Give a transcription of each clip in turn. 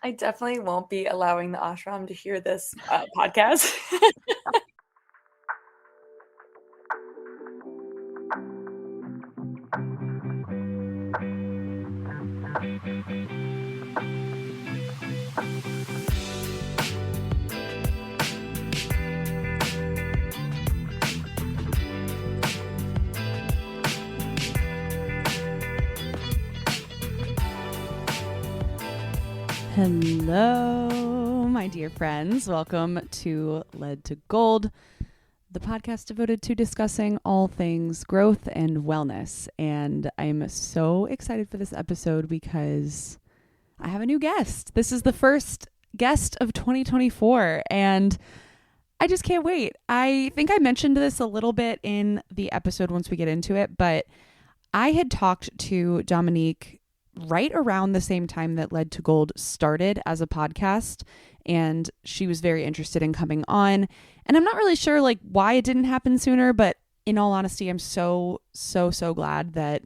I definitely won't be allowing the ashram to hear this podcast. Hello, my dear friends. Welcome to Led to Gold, the podcast devoted to discussing all things growth and wellness. And I'm so excited for this episode because I have a new guest. This is the first guest of 2024, and I just can't wait. I think I mentioned this a little bit in the episode once we get into it, but I had talked to Dominique right around the same time that Led to Gold started as a podcast, and she was very interested in coming on. And I'm not really sure why it didn't happen sooner, but in all honesty, I'm so glad that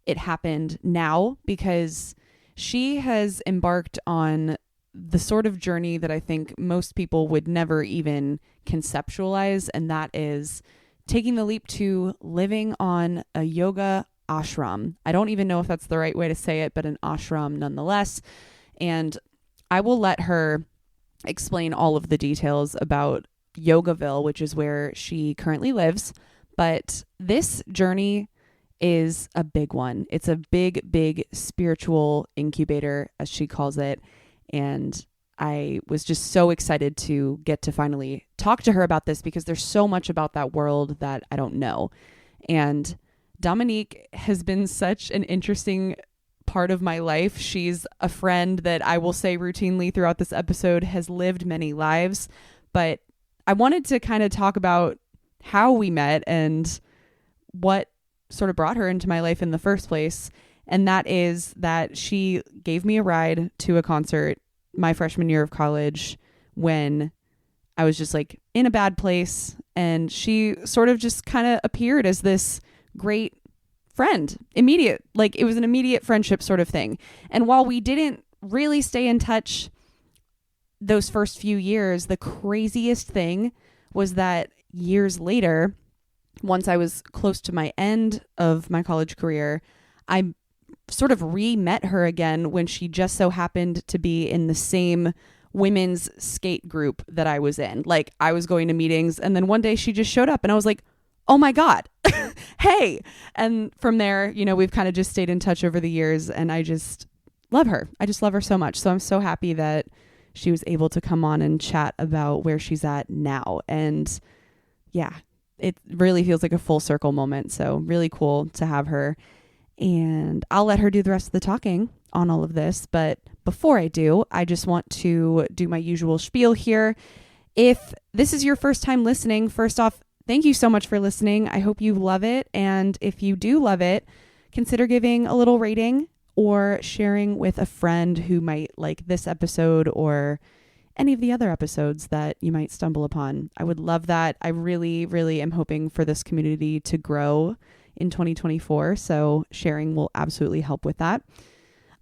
it happened now, because she has embarked on the sort of journey that I think most people would never even conceptualize, and that is taking the leap to living on a yoga ashram. I don't even know if that's the right way to say it, but an ashram nonetheless. And I will let her explain all of the details about Yogaville, which is where she currently lives. But this journey is a big one. It's a big spiritual incubator, as she calls it. And I was just so excited to get to finally talk to her about this, because there's so much about that world that I don't know. And Dominique has been such an interesting part of my life. She's a friend that I will say routinely throughout this episode has lived many lives, but I wanted to kind of talk about how we met and what sort of brought her into my life in the first place. And that is that she gave me a ride to a concert my freshman year of college when I was just in a bad place. And she sort of just kind of appeared as this great friend, immediate, it was an immediate friendship sort of thing. And while we didn't really stay in touch those first few years, the craziest thing was that years later, once I was close to my end of my college career, I sort of re-met her again when she just so happened to be in the same women's skate group that I was in. I was going to meetings, and then one day she just showed up and I was like, oh my God, hey. And from there, we've kind of just stayed in touch over the years, and I just love her. I just love her so much. So I'm so happy that she was able to come on and chat about where she's at now. And yeah, it really feels like a full circle moment. So really cool to have her. And I'll let her do the rest of the talking on all of this. But before I do, I just want to do my usual spiel here. If this is your first time listening, first off, thank you so much for listening. I hope you love it. And if you do love it, consider giving a little rating or sharing with a friend who might like this episode or any of the other episodes that you might stumble upon. I would love that. I really am hoping for this community to grow in 2024. So sharing will absolutely help with that.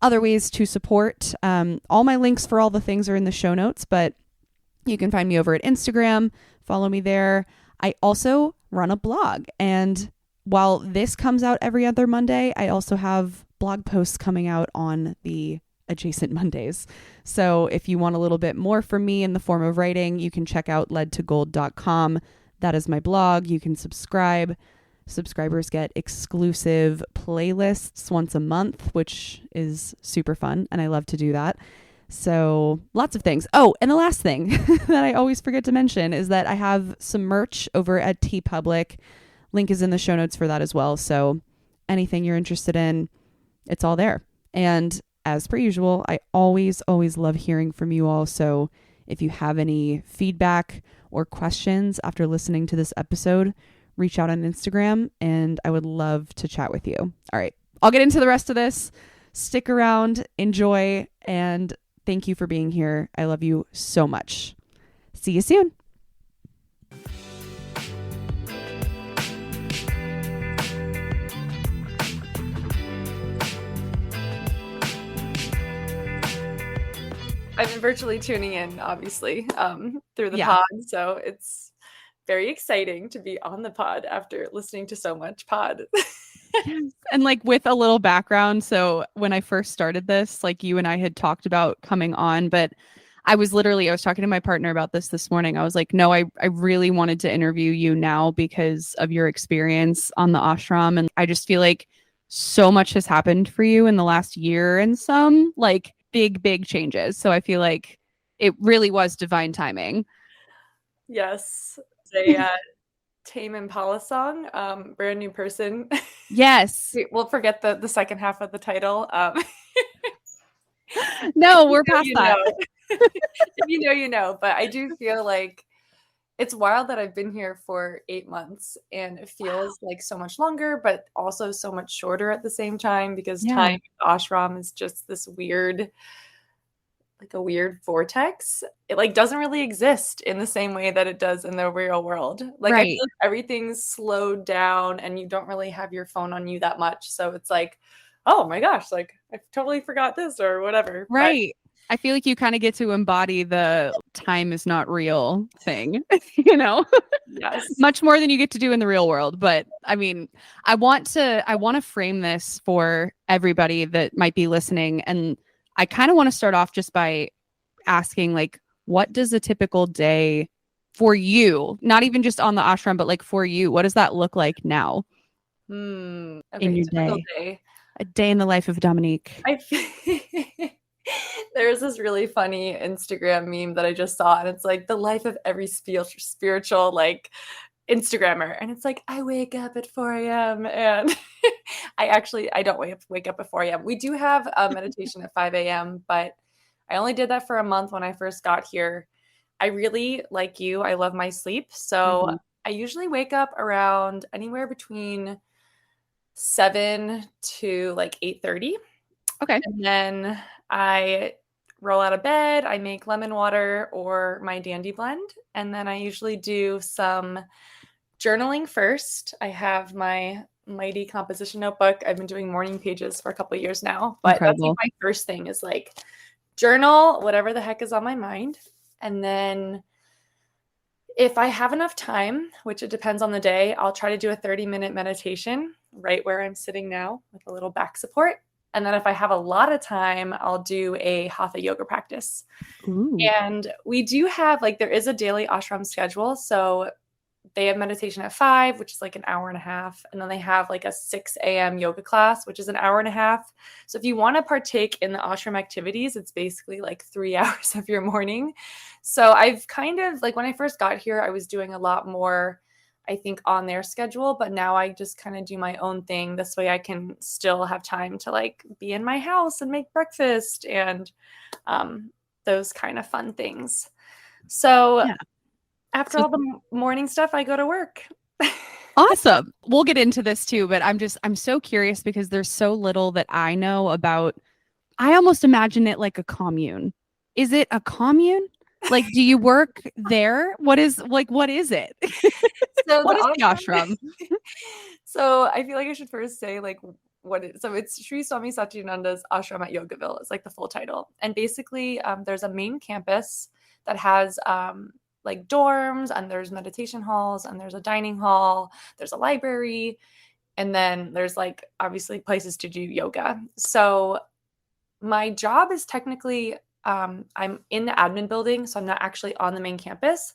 Other ways to support, all my links for all the things are in the show notes, but you can find me over at Instagram. Follow me there. I also run a blog, and while this comes out every other Monday, I also have blog posts coming out on the adjacent Mondays. So if you want a little bit more from me in the form of writing, you can check out ledtogold.com. That is my blog. You can subscribe. Subscribers get exclusive playlists once a month, which is super fun, and I love to do that. So lots of things. Oh, and the last thing that I always forget to mention is that I have some merch over at TeePublic. Link is in the show notes for that as well. So anything you're interested in, it's all there. And as per usual, I always love hearing from you all. So if you have any feedback or questions after listening to this episode, reach out on Instagram and I would love to chat with you. All right, I'll get into the rest of this. Stick around, enjoy, and thank you for being here. I love you so much. See you soon. I've been virtually tuning in, obviously, through the Yeah. pod. So it's very exciting to be on the pod after listening to so much pod. Yes. And like with a little background, so when I first started this, like you and I had talked about coming on, but I was talking to my partner about this morning. I was like, no, I really wanted to interview you now because of your experience on the ashram. And I just feel like so much has happened for you in the last year and some like big changes. So I feel like it really was divine timing. Yes. A Tame Impala song, Brand New Person. Yes. We'll forget the second half of the title. No, If we're you know, past you that. know. If you know, you know. But I do feel like it's wild that I've been here for 8 months and it feels like so much longer, but also so much shorter at the same time because Yeah. time in ashram is just this weird, like a weird vortex. It like doesn't really exist in the same way that it does in the real world. Like I feel Right. like everything's slowed down and you don't really have your phone on you that much. So it's like, oh my gosh, like I totally forgot this or whatever. But Right. I feel like you kind of get to embody the time is not real thing, you know, yes. much more than you get to do in the real world. But I mean, I want to frame this for everybody that might be listening. And I kind of want to start off just by asking, like, what does a typical day for you, not even just on the ashram, but like for you, what does that look like now in Okay, your typical day? day. A day in the life of Dominique. I There's this really funny Instagram meme that I just saw, and it's like the life of every spiritual like Instagrammer, and it's like I wake up at 4 a.m. and I don't wake up at 4 a.m. We do have a meditation at 5 a.m., but I only did that for a month when I first got here. I really like you. I love my sleep, so Mhm. I usually wake up around anywhere between 7 to like 8:30. Okay. And then I roll out of bed, I make lemon water or my dandy blend, and then I usually do some journaling first. I have my mighty composition notebook. I've been doing morning pages for a couple of years now, but that's like Incredible. my first thing is like journal whatever the heck is on my mind. And then if I have enough time, which it depends on the day, I'll try to do a 30-minute meditation right where I'm sitting now with a little back support. And then if I have a lot of time, I'll do a hatha yoga practice. Ooh. And we do have like there is a daily ashram schedule. So they have meditation at 5, which is like an hour and a half. And then they have like a 6 a.m. yoga class, which is an hour and a half. So if you want to partake in the ashram activities, it's basically like 3 hours of your morning. So I've kind of like when I first got here, I was doing a lot more, I think, on their schedule. But now I just kind of do my own thing. This way I can still have time to like be in my house and make breakfast and those kind of fun things. So Yeah. after So all the morning stuff, I go to work. awesome. We'll get into this too, but I'm so curious because there's so little that I know about. I almost imagine it like a commune. Is it a commune? Like, do you work there? What is it? So What the is the ashram. ashram? So I feel like I should first say like so it's Sri Swami Satchidananda's ashram at Yogaville. It's like the full title. And basically, there's a main campus that has like dorms and there's meditation halls and there's a dining hall, there's a library, and then there's like obviously places to do yoga. So my job is technically I'm in the admin building, so I'm not actually on the main campus,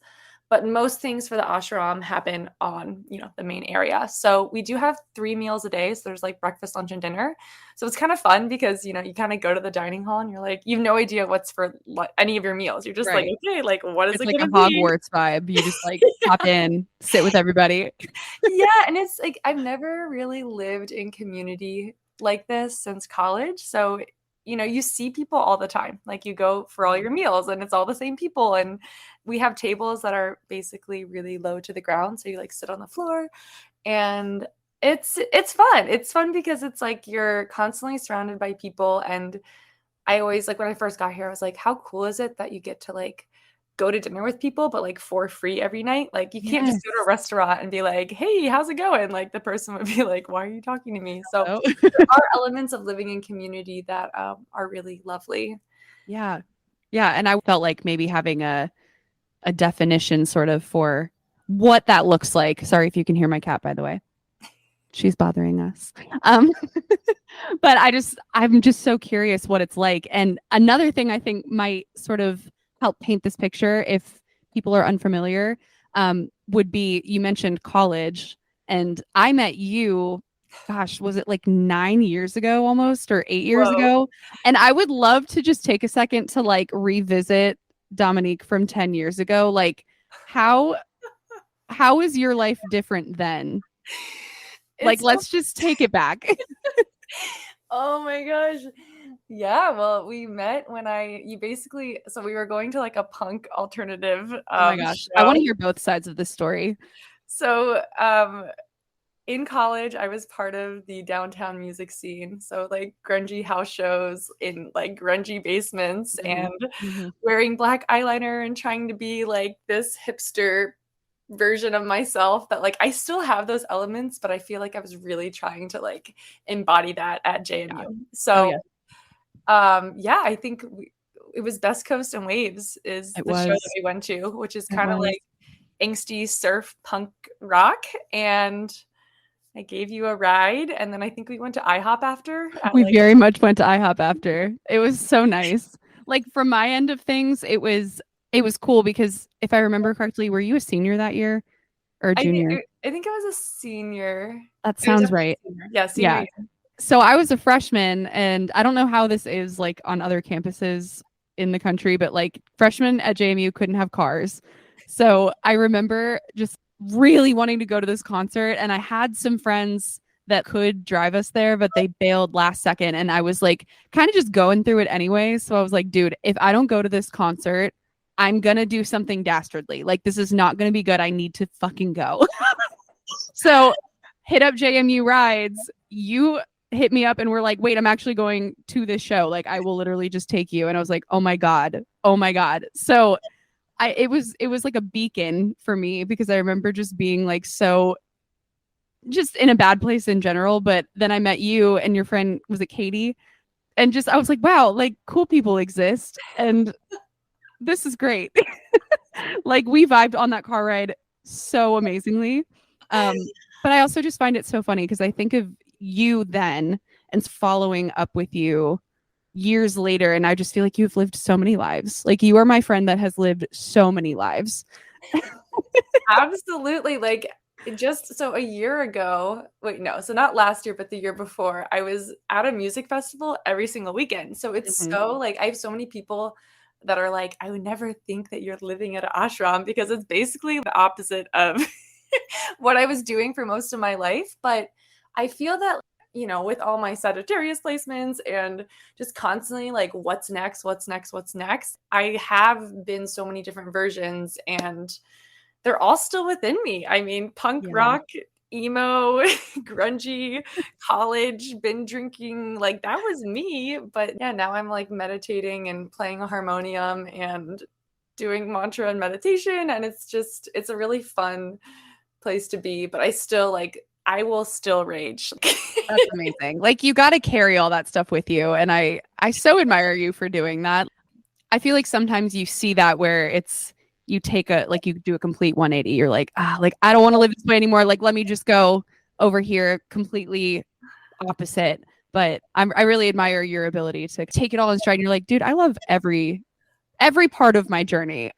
but most things for the ashram happen on, the main area. So we do have 3 meals a day. So there's like breakfast, lunch, and dinner. So it's kind of fun because, you kind of go to the dining hall and you're like, you have no idea what's for any of your meals. You're just like, Right. okay, like what is It's it like going a to be? Hogwarts vibe. You just like hop in, sit with everybody. Yeah. And it's like, I've never really lived in community like this since college. So, you see people all the time. Like you go for all your meals and it's all the same people. And we have tables that are basically really low to the ground. So you like sit on the floor and it's fun. It's fun because it's like you're constantly surrounded by people. And I always like when I first got here, I was like, how cool is it that you get to like go to dinner with people, but like for free every night? Like you can't just Yes. go to a restaurant and be like, hey, how's it going? Like the person would be like, why are you talking to me? So Oh. there are elements of living in community that are really lovely. Yeah. Yeah. And I felt like maybe having a definition sort of for what that looks like. Sorry if you can hear my cat, by the way. She's bothering us. Um, but I'm just so curious what it's like. And another thing I think might sort of help paint this picture, if people are unfamiliar, would be, you mentioned college, and I met you, gosh, was it like 9 years ago almost, or 8 years Whoa. ago? And I would love to just take a second to like revisit Dominique from 10 years ago. Like how is your life different then? Like, It's let's just take it back. Oh my gosh. Yeah, well, we met when so we were going to like a punk alternative Oh my gosh. I show. want to hear both sides of this story. So, in college, I was part of the downtown music scene. So like grungy house shows in like grungy basements and wearing black eyeliner and trying to be like this hipster version of myself that like I still have those elements, but I feel like I was really trying to like embody that at JMU. Yeah. So yeah. I think it was Best Coast and Waves is It the show was. that we went to, which is It kind of was. like angsty surf punk rock. And I gave you a ride, and then I think we went to IHOP after. We very much went to IHOP after. It was so nice. Like from my end of things, it was cool because if I remember correctly, were you a senior that year or a junior? I think I was a senior. That sounds right. Yeah, senior yeah. year. So I was a freshman, and I don't know how this is like on other campuses in the country, but like freshmen at JMU couldn't have cars. So I remember just really wanting to go to this concert, and I had some friends that could drive us there, but they bailed last second, and I was like kind of just going through it anyway. So I was like, dude, if I don't go to this concert, I'm gonna do something dastardly. Like, this is not gonna be good. I need to fucking go. So hit up JMU rides. You hit me up and we're like, wait, I'm actually going to this show. Like, I will literally just take you. And I was like, oh my God. Oh my God. So it was like a beacon for me, because I remember just being like so just in a bad place in general. But then I met you and your friend, was it Katie? And just, I was like, wow, like cool people exist. And this is great. Like, we vibed on that car ride so amazingly. But I also just find it so funny because I think of you then and following up with you years later, and I just feel like you've lived so many lives. Like, you are my friend that has lived so many lives. Absolutely. Like, just so a year ago, so not last year, but the year before, I was at a music festival every single weekend. So it's so like, I have so many people that are like, I would never think that you're living at an ashram, because it's basically the opposite of what I was doing for most of my life. But I feel that, with all my Sagittarius placements and just constantly like, what's next, I have been so many different versions, and they're all still within me. I mean, punk rock, emo, grungy, college, binge drinking, like that was me. But yeah, now I'm like meditating and playing a harmonium and doing mantra and meditation. And it's a really fun place to be. But I will still rage. That's amazing. Like, you got to carry all that stuff with you. And I so admire you for doing that. I feel like sometimes you see that where you do a complete 180. You're like, like, I don't want to live this way anymore. Like, let me just go over here completely opposite. But I really admire your ability to take it all in stride. And you're like, dude, I love every part of my journey.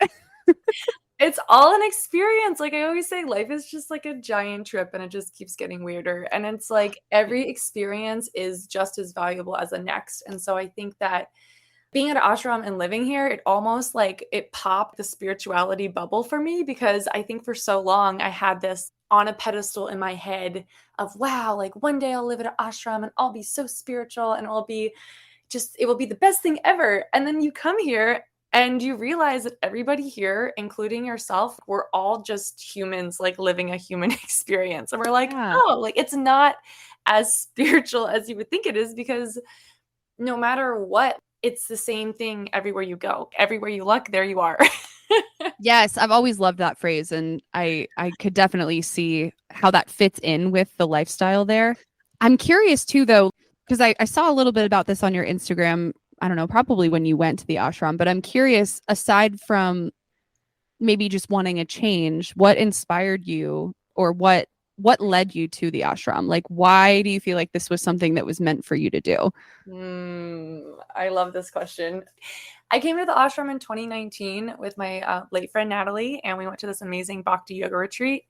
It's all an experience. Like I always say, life is just like a giant trip, and it just keeps getting weirder. And it's like every experience is just as valuable as the next. And so I think that being at ashram and living here, it almost like it popped the spirituality bubble for me, because I think for so long I had this on a pedestal in my head of, wow, like one day I'll live at an ashram and I'll be so spiritual and it will be the best thing ever. And then you come here and you realize that everybody here, including yourself, we're all just humans, like living a human experience. And we're like, oh, like it's not as spiritual as you would think it is, because no matter what, it's the same thing everywhere you go. Everywhere you look, there you are. Yes, I've always loved that phrase. And I could definitely see how that fits in with the lifestyle there. I'm curious too, though, because I saw a little bit about this on your Instagram I don't know, probably when you went to the ashram, but I'm curious, aside from maybe just wanting a change, what inspired you or what led you to the ashram? Like, why do you feel like this was something that was meant for you to do? I love this question. I came to the ashram in 2019 with my late friend Natalie, and we went to this amazing Bhakti yoga retreat.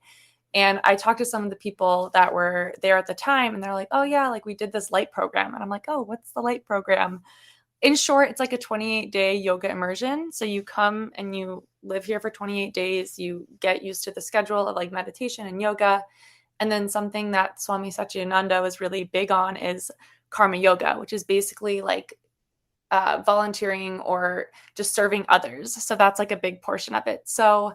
And I talked to some of the people that were there at the time, and they're like, "Oh yeah, like we did this light program." And I'm like, "Oh, what's the light program?" In short, it's like a 28-day yoga immersion. So you come and you live here for 28 days. You get used to the schedule of like meditation and yoga. And then something that Swami Satchidananda was really big on is karma yoga, which is basically like volunteering or just serving others. So that's like a big portion of it. So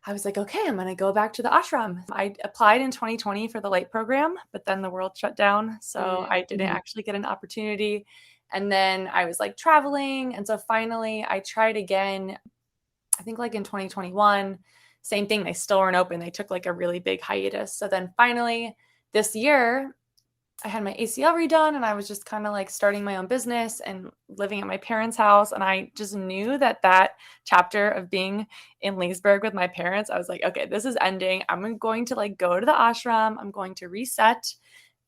I was like, okay, I'm going to go back to the ashram. I applied in 2020 for the light program, but then the world shut down. So I didn't actually get an opportunity. And then I was like traveling. And so finally I tried again, I think like in 2021, same thing. They still weren't open. They took like a really big hiatus. So then finally this year, I had my ACL redone and I was just kind of like starting my own business and living at my parents' house. And I just knew that that chapter of being in Leesburg with my parents, I was like, okay, this is ending. I'm going to like go to the ashram. I'm going to reset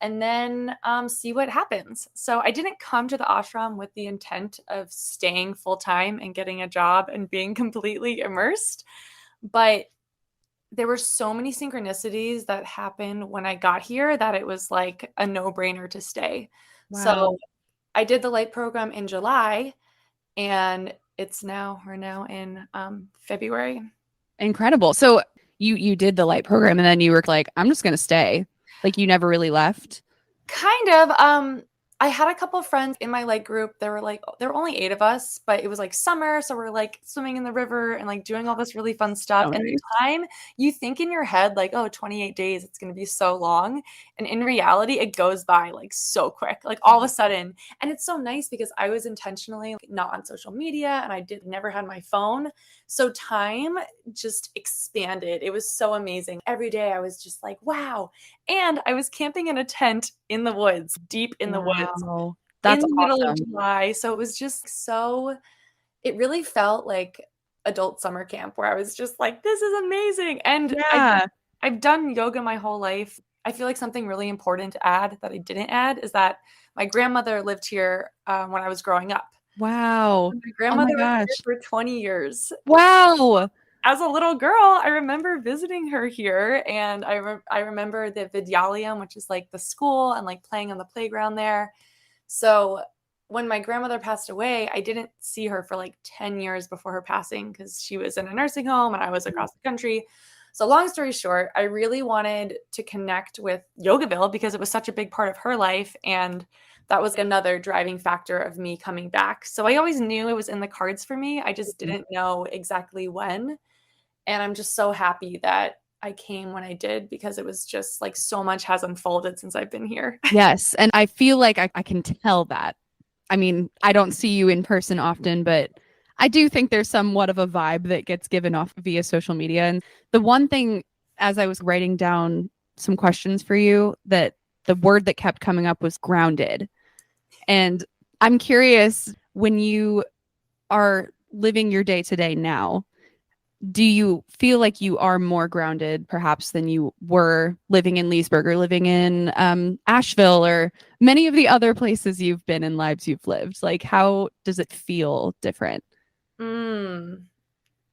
and then see what happens. So I didn't come to the ashram with the intent of staying full time and getting a job and being completely immersed. But there were so many synchronicities that happened when I got here that it was like a no-brainer to stay. Wow. So I did the light program in July and we're now in February. Incredible. So you did the light program and then you were like, I'm just gonna stay. Like you never really left. Kind of. I had a couple of friends in my light group. There were only 8 of us, but it was like summer, so we're like swimming in the river and like doing all this really fun stuff. Oh, And the nice. time you think in your head, like, oh, 28 days, it's gonna be so long. And in reality, it goes by like so quick, like all of a sudden. And it's so nice because I was intentionally not on social media and I did never had my phone. So time just expanded. It was so amazing. Every day I was just like, wow. And I was camping in a tent in the woods, deep in the woods, Wow. in That's the middle of awesome. July. So it was just it really felt like adult summer camp where I was just like, this is amazing. And Yeah. I've done yoga my whole life. I feel like something really important to add that I didn't add is that my grandmother lived here when I was growing up. Wow. My Oh my grandmother was here gosh. for 20 years. Wow. As a little girl, I remember visiting her here, and I remember the Vidyalaya, which is like the school, and like playing on the playground there. So when my grandmother passed away, I didn't see her for like 10 years before her passing because she was in a nursing home and I was across the country. So long story short, I really wanted to connect with Yogaville because it was such a big part of her life, and that was another driving factor of me coming back. So I always knew it was in the cards for me. I just didn't know exactly when. And I'm just so happy that I came when I did because it was just like so much has unfolded since I've been here. Yes. And I feel like I can tell that. I mean, I don't see you in person often, but I do think there's somewhat of a vibe that gets given off via social media. And the one thing, as I was writing down some questions for you, that the word that kept coming up was grounded. And I'm curious, when you are living your day to day now, do you feel like you are more grounded perhaps than you were living in Leesburg or living in Asheville or many of the other places you've been and lives you've lived? Like, how does it feel different? Mm.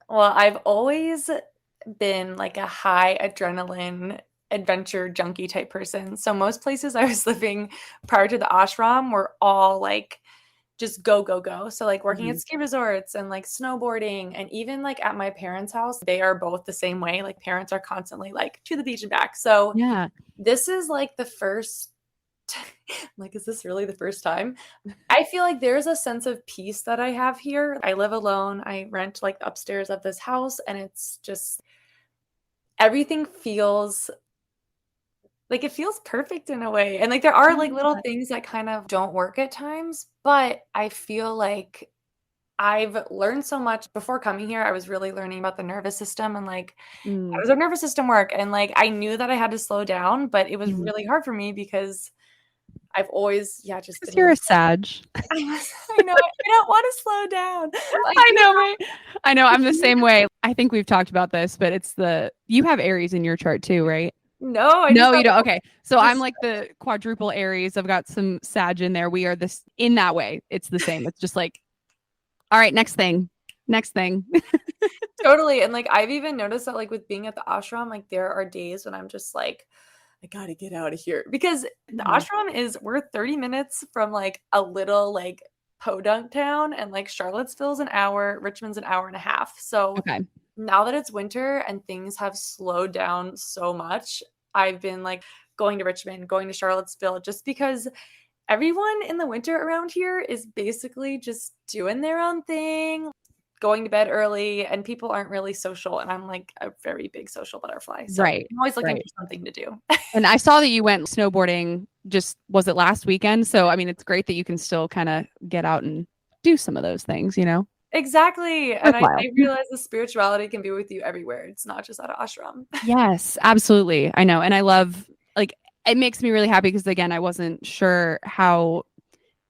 Well, I've always been like a high adrenaline adventure junkie type person. So most places I was living prior to the ashram were all like just go, go, go. So like working at Mhm. ski resorts and like snowboarding and even like at my parents' house, they are both the same way. Like parents are constantly like to the beach and back. So Yeah. this is like the first like, is this really the first time? I feel like there's a sense of peace that I have here. I live alone. I rent like upstairs of this house, and it's just everything feels like it feels perfect in a way. And like there are like little Yeah. things that kind of don't work at times, but I feel like I've learned so much before coming here. I was really learning about the nervous system and like how Mm. does our nervous system work? And like I knew that I had to slow down, but it was Mhm. really hard for me because I've always, just Because been you're really, a Sag. I know, I don't want to slow down. Like, I know, right? I know. I'm the same way. I think we've talked about this, but you have Aries in your chart too, right? no, I just No, you have don't. Okay. So I'm this. like the quadruple Aries. I've got some Sag in there. We are this in that way. It's the same. It's just like, all right, next thing. Next thing. Totally. And like I've even noticed that like with being at the ashram, like there are days when I'm just like, I gotta get out of here. Because the ashram we're 30 minutes from like a little like podunk town, and like Charlottesville's an hour, Richmond's an hour and a half. So Okay. now that it's winter and things have slowed down so much, I've been like going to Richmond, going to Charlottesville, just because everyone in the winter around here is basically just doing their own thing, going to bed early, and people aren't really social. And I'm like a very big social butterfly. So Right. I'm always looking Right. for something to do. And I saw that you went snowboarding was it last weekend? So, I mean, it's great that you can still kind of get out and do some of those things, you know? Exactly. And Worthwhile. I realize the spirituality can be with you everywhere. It's not just at an ashram. Yes, absolutely. I know. And I love, like, it makes me really happy because, again, I wasn't sure how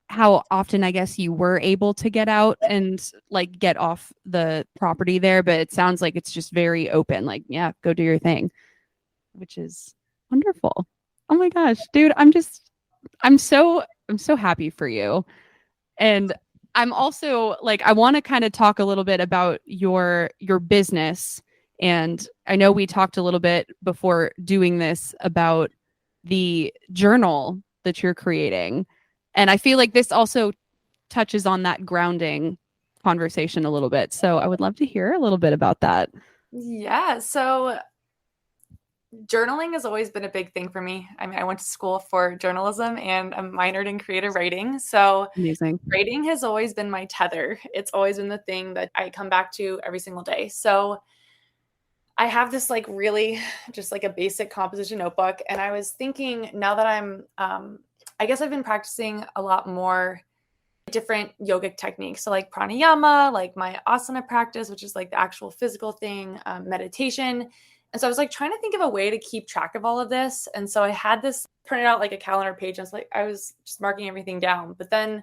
often I guess you were able to get out and like get off the property there, but it sounds like it's just very open. Like, yeah, go do your thing, which is wonderful. Oh my gosh, dude, I'm so happy for you. And I'm also like I want to kind of talk a little bit about your business. And I know we talked a little bit before doing this about the journal that you're creating. And I feel like this also touches on that grounding conversation a little bit. So I would love to hear a little bit about that. Yeah. So journaling has always been a big thing for me. I mean, I went to school for journalism and I'm minored in creative writing. So Amazing. writing has always been my tether. It's always been the thing that I come back to every single day. So I have this like really just like a basic composition notebook. And I was thinking now that I guess I've been practicing a lot more different yogic techniques. So like pranayama, like my asana practice, which is like the actual physical thing, meditation. And so I was like trying to think of a way to keep track of all of this. And so I had this printed out like a calendar page. And I was just marking everything down. But then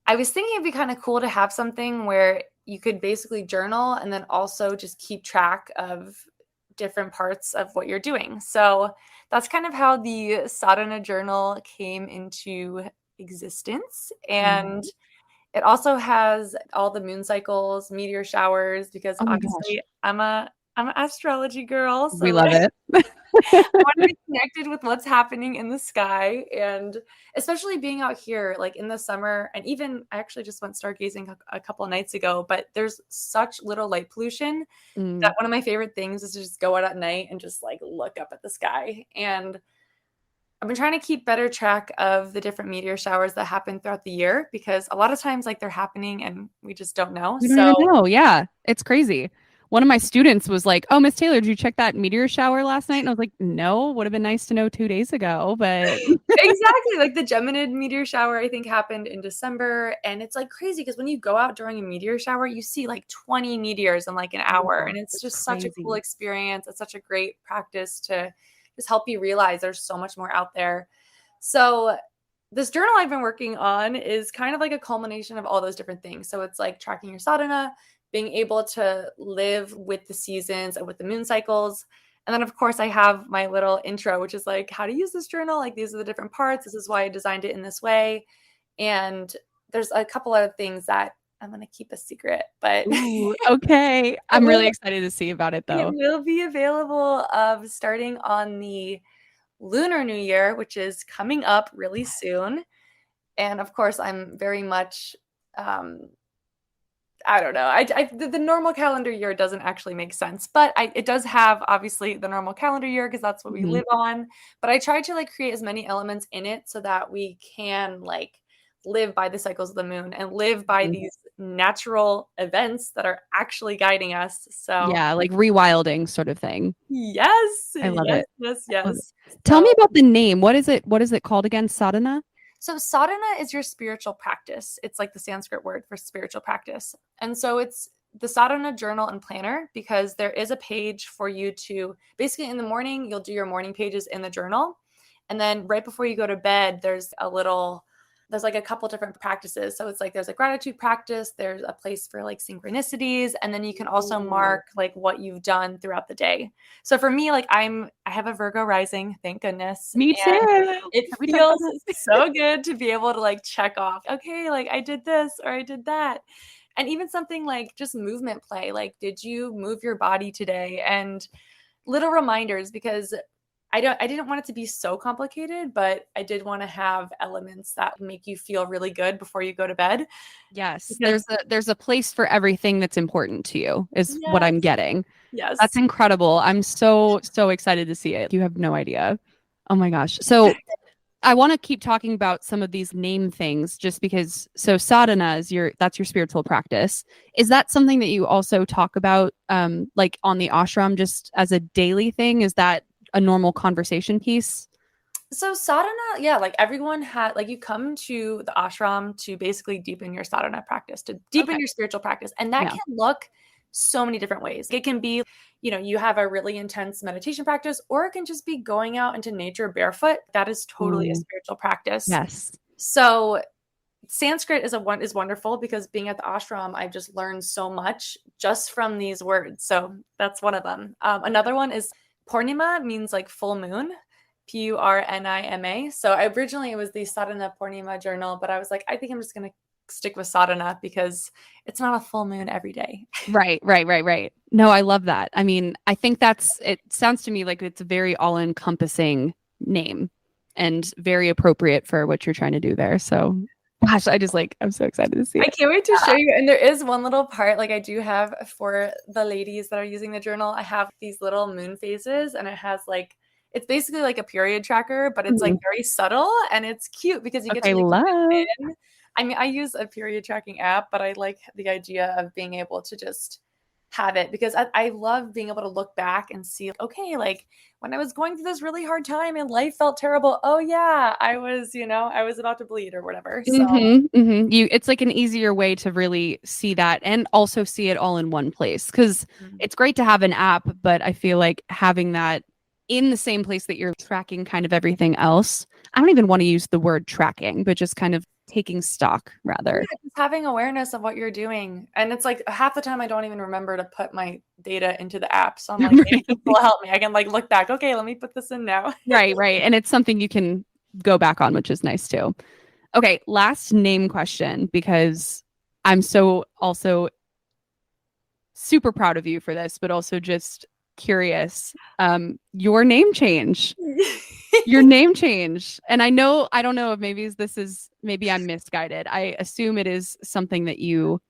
I was thinking it'd be kind of cool to have something where you could basically journal and then also just keep track of different parts of what you're doing. So that's kind of how the sadhana journal came into existence. And it also has all the moon cycles, meteor showers, because Oh my gosh. obviously I'm an astrology girl. We So love it. I want to be connected with what's happening in the sky. And especially being out here, like in the summer, and even I actually just went stargazing a couple of nights ago, but there's such little light pollution that one of my favorite things is to just go out at night and just like look up at the sky. And I've been trying to keep better track of the different meteor showers that happen throughout the year, because a lot of times like they're happening and we just don't know. We don't even know. Yeah, it's crazy. One of my students was like, "Oh, Miss Taylor, did you check that meteor shower last night?" And I was like, "No, would have been nice to know 2 days ago." But Exactly. Like the Geminid meteor shower, I think happened in December. And it's like crazy because when you go out during a meteor shower, you see like 20 meteors in like an hour. And it's just such a cool experience. It's such a great practice to just help you realize there's so much more out there. So this journal I've been working on is kind of like a culmination of all those different things. So it's like tracking your sadhana, being able to live with the seasons and with the moon cycles. And then, of course, I have my little intro, which is like how to use this journal. Like, these are the different parts. This is why I designed it in this way. And there's a couple other things that I'm going to keep a secret, but ooh, okay. I'm really excited to see about it, it though. will be available starting on the Lunar New Year, which is coming up really soon. And of course, I'm very much I don't know. The normal calendar year doesn't actually make sense, but it does have obviously the normal calendar year because that's what we live on. But I try to like create as many elements in it so that we can like live by the cycles of the moon and live by these natural events that are actually guiding us. So Yeah, like rewilding sort of thing. yes, I love yes, it. yes, I love it. yes. Tell me So about the name. What is it? What is it called again? Sadhana? So sadhana is your spiritual practice. It's like the Sanskrit word for spiritual practice. And so it's the sadhana journal and planner, because there is a page for you to basically in the morning, you'll do your morning pages in the journal. And then right before you go to bed, there's like a couple different practices. So it's like there's a gratitude practice, there's a place for like synchronicities, and then you can also mark like what you've done throughout the day. So for me, like I have a Virgo rising, thank goodness. Me And too. it feels so good to be able to like check off, okay, like I did this or I did that. And even something like just movement play, like did you move your body today? And little reminders, because I didn't want it to be so complicated, but I did want to have elements that make you feel really good before you go to bed. Yes, Because there's a place for everything that's important to you is what I'm yes, getting. That's yes. incredible. I'm so excited to see it. You have no idea. Oh my gosh. So I want to keep talking about some of these name things just because so sadhana is that's your spiritual practice. Is that something that you also talk about like on the ashram just as a daily thing? Is that a normal conversation piece? So sadhana, yeah, like everyone had, like you come to the ashram to basically deepen your sadhana practice, to deepen Okay. your spiritual practice. And that Yeah. can look so many different ways. It can be, you have a really intense meditation practice, or it can just be going out into nature barefoot. That is totally a Ooh, spiritual practice. yes. So Sanskrit is wonderful because being at the ashram, I've just learned so much just from these words. So that's one of them. Another one is Purnima, means like full moon, Purnima. So originally it was the Sadhana Purnima journal, but I was like, I think I'm just going to stick with sadhana because it's not a full moon every day. Right. No, I love that. I mean, I think it sounds to me like it's a very all-encompassing name and very appropriate for what you're trying to do there. So, gosh, I'm so excited to see I it. can't wait to show you. And there is one little part, like I do have for the ladies that are using the journal, I have these little moon phases, and it has like, it's basically like a period tracker, but it's like very subtle and it's cute because you get to Okay, like love. in. I mean, I use a period tracking app, but I like the idea of being able to just have it because I love being able to look back and see, okay, like when I was going through this really hard time and life felt terrible. Oh yeah, I was about to bleed or whatever. So It's like an easier way to really see that and also see it all in one place because it's great to have an app, but I feel like having that in the same place that you're tracking kind of everything else. I don't even want to use the word tracking, but just kind of taking stock rather. yeah, just having awareness of what you're doing. And it's like half the time I don't even remember to put my data into the app. So I'm like, maybe this will help me. I can like look back. Okay, let me put this in now. Right. And it's something you can go back on, which is nice too. Okay, last name question because I'm so also super proud of you for this, but also just curious. Your name change. Your name change. And I don't know if maybe I'm misguided. I assume it is something that you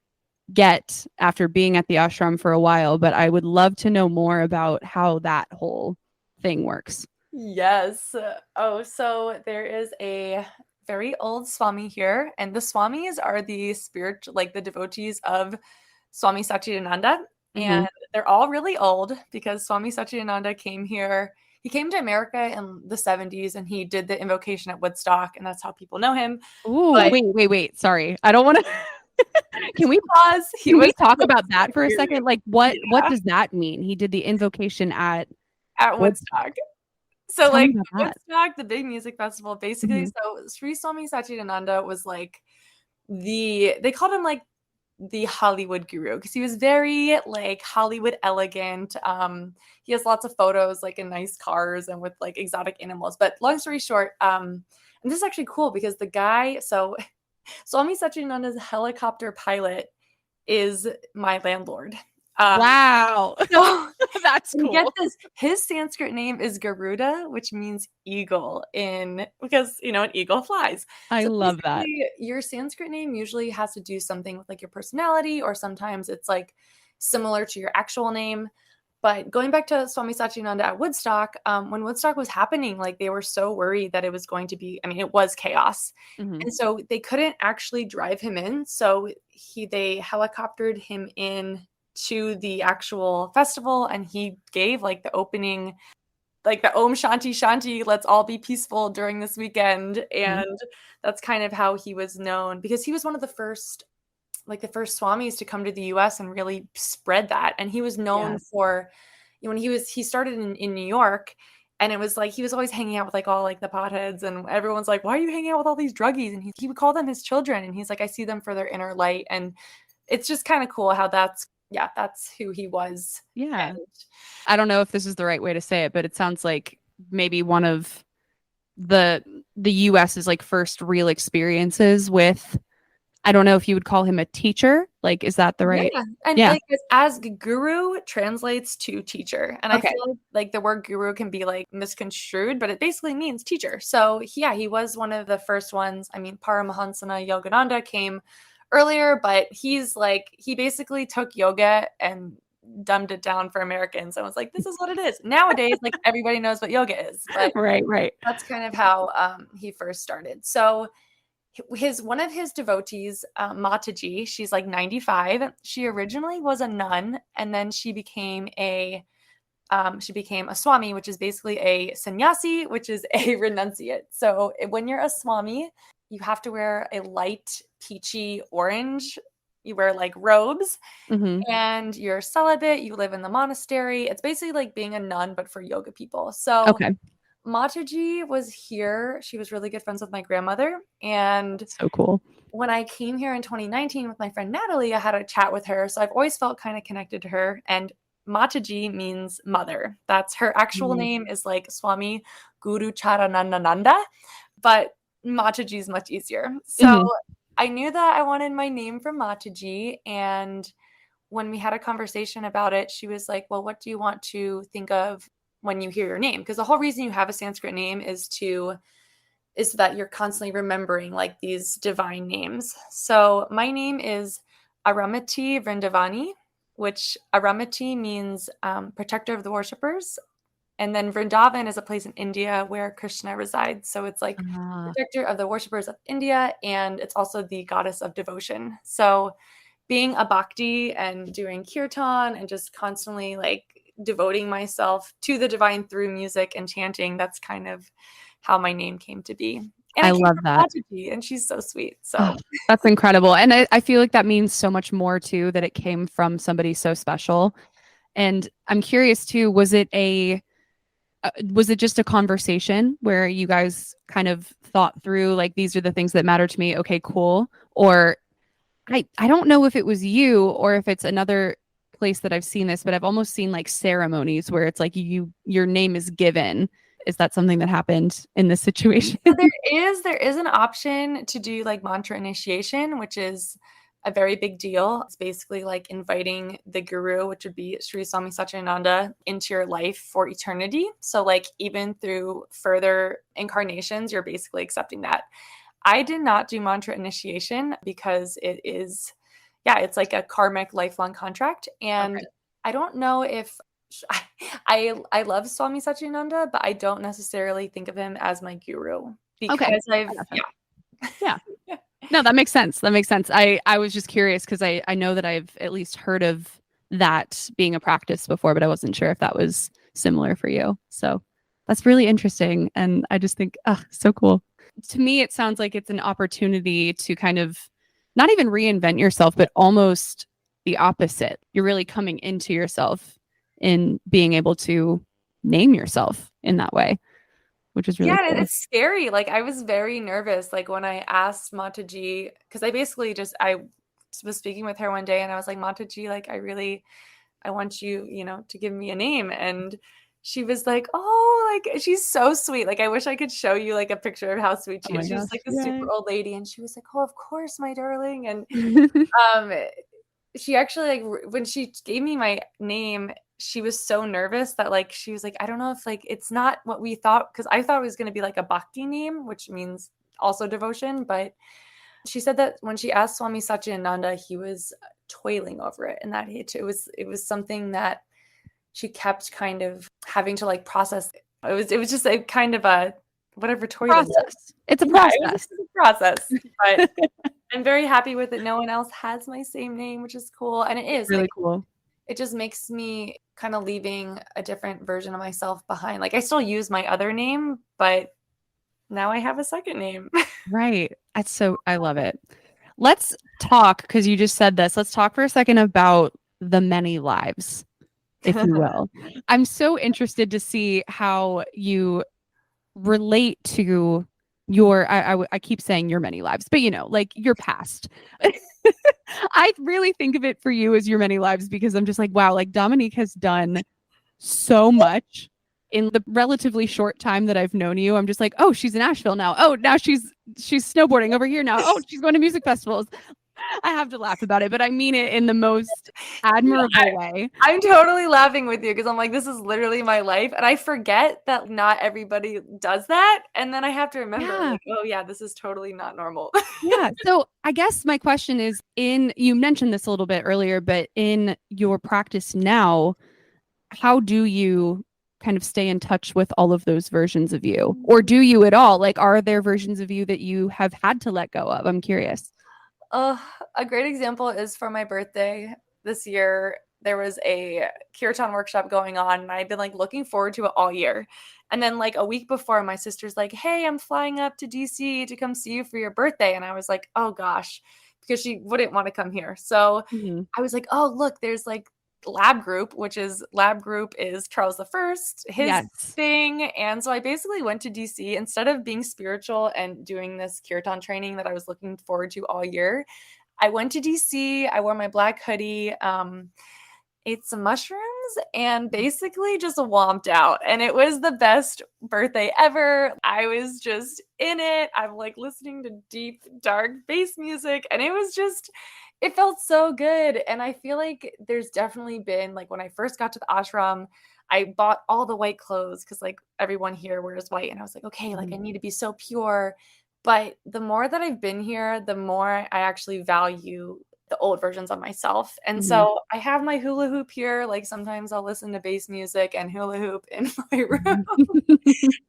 get after being at the ashram for a while, but I would love to know more about how that whole thing works. Yes. Oh, so there is a very old Swami here, and the Swamis are the like the devotees of Swami Satchidananda, and they're all really old because Swami Satchidananda came here. He came to America in the 70s and he did the invocation at Woodstock, and that's how people know him. Ooh, But wait. Sorry. I don't want to Can we pause. He can was we talk about that for a second? Like what yeah, does that mean? He did the invocation at at what? Woodstock. So Tell me like about that. Woodstock, the big music festival, basically. Mhm. So Sri Swami Satchidananda was like they called him like the Hollywood guru because he was very like Hollywood elegant. He has lots of photos like in nice cars and with like exotic animals. But long story short, and this is actually cool because the guy, so Swami Satchidananda's helicopter pilot is my landlord. Um, Wow. so That's and get cool. this, his Sanskrit name is Garuda, which means eagle because an eagle flies. I So love that. basically your Sanskrit name usually has to do something with like your personality, or sometimes it's like similar to your actual name. But going back to Swami Satchidananda at Woodstock, when Woodstock was happening, like they were so worried that it was going to be, I mean, it was chaos. Mhm. And so they couldn't actually drive him in. So they helicoptered him in to the actual festival, and he gave like the opening, like the Om Shanti Shanti, let's all be peaceful during this weekend. Mhm. And that's kind of how he was known because he was one of the first swamis to come to the US and really spread that. And he was known Yes. for when he started in New York, And it was like he was always hanging out with like all like the potheads, and everyone's like, why are you hanging out with all these druggies? And he would call them his children, and he's like, I see them for their inner light. And it's just kind of cool how that's who he was. Yeah. And I don't know if this is the right way to say it, but it sounds like maybe one of the US's like first real experiences with, I don't know if you would call him a teacher. Like, is that the right? yeah, and Yeah. like as guru translates to teacher, and I Okay. feel like the word guru can be like misconstrued, but it basically means teacher. So yeah, he was one of the first ones. I mean, Paramahansana Yogananda came earlier, but he's like he basically took yoga and dumbed it down for Americans and was like, this is what it is. Nowadays, like everybody knows what yoga is, but Right. that's kind of how he first started. So one of his devotees, Mataji, she's like 95. She originally was a nun, and then she became a swami, which is basically a sannyasi, which is a renunciate. So when you're a swami, you have to wear a light peachy orange. You wear like robes, and you're celibate. You live in the monastery. It's basically like being a nun, but for yoga people. So Okay. Mataji was here. She was really good friends with my grandmother. And So cool. when I came here in 2019 with my friend Natalie, I had a chat with her. So I've always felt kind of connected to her. And Mataji means mother. That's her actual name is like Swami Guru Charanandananda, but Mataji is much easier. So I knew that I wanted my name from Mataji. And when we had a conversation about it, she was like, well, what do you want to think of when you hear your name? Because the whole reason you have a Sanskrit name is that you're constantly remembering like these divine names. So my name is Aramati Vrindavani, which Aramati means protector of the worshippers. And then Vrindavan is a place in India where Krishna resides. So it's like protector of the worshippers of India, and it's also the goddess of devotion. So being a bhakti and doing kirtan and just constantly like devoting myself to the divine through music and chanting, that's kind of how my name came to be. And I love that. Mataji, and she's so sweet. So that's incredible. And I feel like that means so much more too, that it came from somebody so special. And I'm curious too, was it just a conversation where you guys kind of thought through like, these are the things that matter to me. Okay, cool. Or I don't know if it was you or if it's another place that I've seen this, but I've almost seen like ceremonies where it's like your name is given. Is that something that happened in this situation? There is an option to do like mantra initiation, which is a very big deal. It's basically like inviting the guru, which would be Sri Swami Satchidananda, into your life for eternity. So like even through further incarnations, you're basically accepting that. I did not do mantra initiation because it's like a karmic lifelong contract. And I don't know if I love Swami Satchidananda, but I don't necessarily think of him as my guru because Yeah. No, that makes sense. I was just curious because I know that I've at least heard of that being a practice before, but I wasn't sure if that was similar for you. So that's really interesting. And I just think, so cool. To me, it sounds like it's an opportunity to kind of not even reinvent yourself, but almost the opposite. You're really coming into yourself in being able to name yourself in that way, which is really cool. It's scary. Like I was very nervous. Like when I asked Mataji, because I was speaking with her one day and I was like, Mataji, like I want you, to give me a name. And she was like, oh, like she's so sweet. Like I wish I could show you like a picture of how sweet she is. She's like a super old lady, and she was like, oh, of course, my darling. And she actually like when she gave me my name, she was so nervous that like she was like, I don't know if like it's not what we thought, because I thought it was going to be like a bhakti name, which means also devotion. But she said that when she asked Swami Satchidananda, he was toiling over it, and that it was something that she kept kind of having to like process. It was just a kind of a whatever toiling process. It's a process. It was a process. But I'm very happy with it. No one else has my same name, which is cool, and it is really like, cool. It just makes me kind of leaving a different version of myself behind. Like I still use my other name, but now I have a second name. Right. I love it. Let's talk, because you just said this. Let's talk for a second about the many lives if you will. I'm so interested to see how you relate to I keep saying your many lives, but like your past. I really think of it for you as your many lives because I'm just like, wow, like Dominique has done so much in the relatively short time that I've known you. I'm just like, oh, she's in Asheville now. Oh, now she's snowboarding over here now. Oh, she's going to music festivals. I have to laugh about it, but I mean it in the most admirable way. I'm totally laughing with you because I'm like, this is literally my life. And I forget that not everybody does that. And then I have to remember, Yeah. like, oh, yeah, this is totally not normal. Yeah. So I guess my question is you mentioned this a little bit earlier, but in your practice now, how do you kind of stay in touch with all of those versions of you? Or do you at all? Like, are there versions of you that you have had to let go of? I'm curious. A great example is for my birthday this year. There was a kirtan workshop going on, and I'd been like looking forward to it all year. And then like a week before, my sister's like, "Hey, I'm flying up to DC to come see you for your birthday." And I was like, "Oh gosh," because she wouldn't want to come here. So Mm-hmm. I was like, "Oh, look, there's like lab group is Charles the First, his Yes. thing." And so I basically went to DC instead of being spiritual and doing this kirtan training that I was looking forward to all year. I went to DC. I wore my black hoodie, ate some mushrooms, and basically just womped out. And it was the best birthday ever. I was just in it. I'm like listening to deep, dark bass music, and it felt so good. And I feel like there's definitely been, like, when I first got to the ashram, I bought all the white clothes because like everyone here wears white. And I was like, okay, like I need to be so pure. But the more that I've been here, the more I actually value the old versions of myself. And Mm-hmm. so I have my hula hoop here. Like sometimes I'll listen to bass music and hula hoop in my room.